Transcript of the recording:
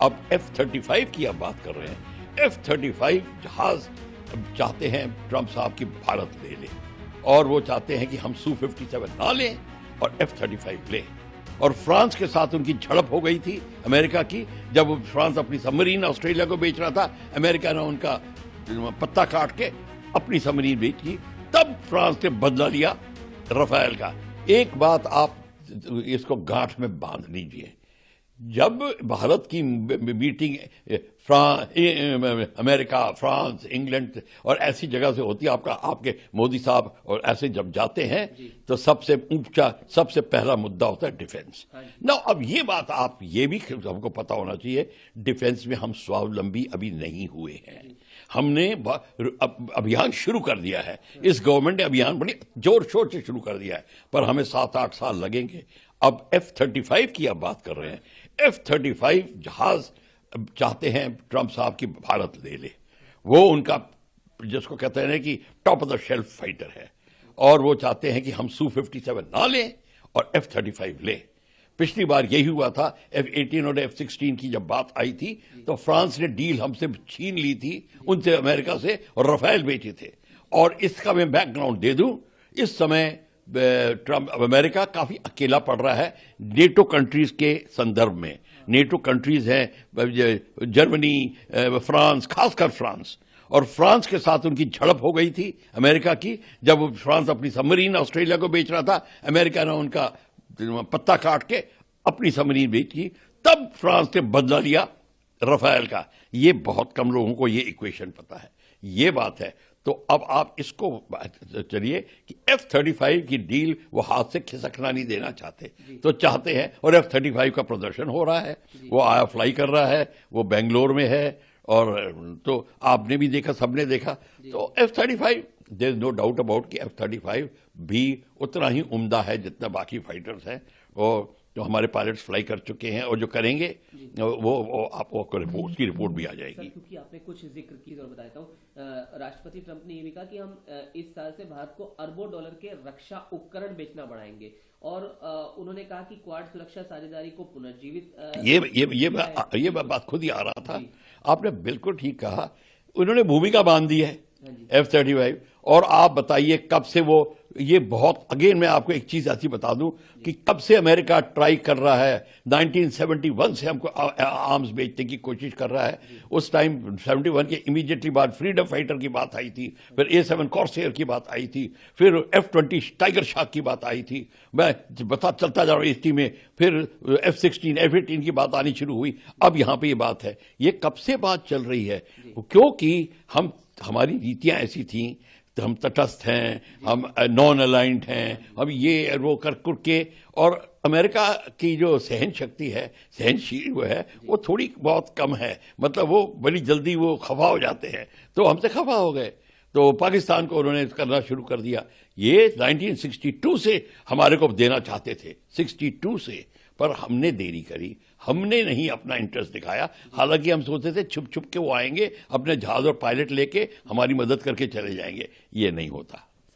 अब F-35 की आप बात कर रहे हैं। F-35 जहाज चाहते हैं ट्रंप साहब की भारत ले ले, और वो चाहते हैं कि हम Su-57 ना लें और F-35 लें। और फ्रांस के साथ उनकी झड़प हो गई थी अमेरिका की, जब फ्रांस अपनी सबमरीन ऑस्ट्रेलिया को बेच रहा था, अमेरिका ने उनका पत्ता काट के अपनी सबमरीन बेची, तब फ्रांस ने बदला लिया रफेल का। एक बात आप इसको गांठ में बांध लीजिए, जब भारत की मीटिंग अमेरिका, फ्रांस, इंग्लैंड और ऐसी जगह से होती है, आपके मोदी साहब और ऐसे जब जाते हैं तो सबसे ऊंचा, सबसे पहला मुद्दा होता है डिफेंस। ना अब ये बात आप ये भी हमको पता होना चाहिए, डिफेंस में हम स्वावलंबी अभी नहीं हुए हैं। हमने अभियान शुरू कर दिया है, इस गवर्नमेंट ने अभियान बड़ी जोर शोर से शुरू कर दिया है, पर हमें 7-8 साल लगेंगे। अब F-35 की आप बात कर रहे हैं। F-35 जहाज चाहते हैं ट्रंप साहब की भारत ले ले, वो उनका जिसको कहते हैं कि top of the shelf fighter है, और वो चाहते हैं कि हम Su-57 ना लें और F-35 लें। पिछली बार यही हुआ था, F-18 और F-16 की जब बात आई थी तो फ्रांस ने डील हमसे छीन ली थी, उनसे, अमेरिका से, और रफेल बेचे थे। और इसका मैं बैकग्राउंड दे दूं, इस समय ट्रंप, अमेरिका काफी अकेला पड़ रहा है नेटो कंट्रीज के संदर्भ में। नेटो कंट्रीज हैं जर्मनी, फ्रांस, खासकर फ्रांस, और फ्रांस के साथ उनकी झड़प हो गई थी अमेरिका की, जब फ्रांस अपनी सबमरीन ऑस्ट्रेलिया को बेच रहा था, अमेरिका ने उनका पत्ता काट के अपनी सबमरीन बेची, तब फ्रांस ने बदला लिया रफेल का। ये बहुत कम लोगों को ये इक्वेशन पता है, ये बात है। तो अब आप इसको चलिए कि F-35 की डील वो हाथ से खिसकना नहीं देना चाहते, तो चाहते हैं, और F-35 का प्रदर्शन हो रहा है, वो आया फ्लाई कर रहा है, वो बेंगलोर में है, और तो आपने भी देखा, सबने देखा। तो F-35, there is no doubt about कि F-35 भी उतना ही उम्दा है जितना बाकी फाइटर्स हैं, और जो हमारे पायलट्स फ्लाई कर चुके हैं और जो करेंगे वो आपको उसकी रिपोर्ट भी आ जाएगी। क्योंकि आपने कुछ जिक्र की और बता देता हूँ, राष्ट्रपति ट्रंप ने ये भी कहा कि हम इस साल से भारत को अरबों डॉलर के रक्षा उपकरण बेचना बढ़ाएंगे, और उन्होंने कहा कि क्वाड सुरक्षा साझेदारी को पुनर्जीवित ये बात खुद ही आ रहा था, आपने बिल्कुल ठीक कहा। उन्होंने भूमिका बांध दी है F-35, और आप बताइए कब से वो, ये बहुत, अगेन मैं आपको एक चीज ऐसी बता दूं कि कब से अमेरिका ट्राई कर रहा है, 1971 से हमको आर्म्स बेचने की कोशिश कर रहा है। उस टाइम 71 के इमीडिएटली बाद फ्रीडम फाइटर की बात आई थी, फिर A-7 कॉर्सेयर की बात आई थी, फिर F-20 टाइगर शार्क की बात आई थी, मैं बता चलता जा रहा हूँ इसी में, फिर F-16, F-18 की बात आनी शुरू हुई, अब यहाँ पे ये बात है। ये कब से बात चल रही है, क्योंकि हमारी नीतियां ऐसी थी, तो हम तटस्थ हैं, हम नॉन अलाइंड हैं, हम ये वो कर के, और अमेरिका की जो सहन शक्ति है, सहनशील वो है, वो थोड़ी बहुत कम है, मतलब वो बड़ी जल्दी वो खफा हो जाते हैं, तो हमसे खफा हो गए, तो पाकिस्तान को उन्होंने करना शुरू कर दिया। ये 1962 से हमारे को देना चाहते थे, 62 से, पर हमने देरी करी, हमने नहीं अपना इंटरेस्ट दिखाया। हालांकि हम सोचते थे छुप छुप के वो आएंगे, अपने जहाज और पायलट लेके हमारी मदद करके चले जाएंगे, ये नहीं होता।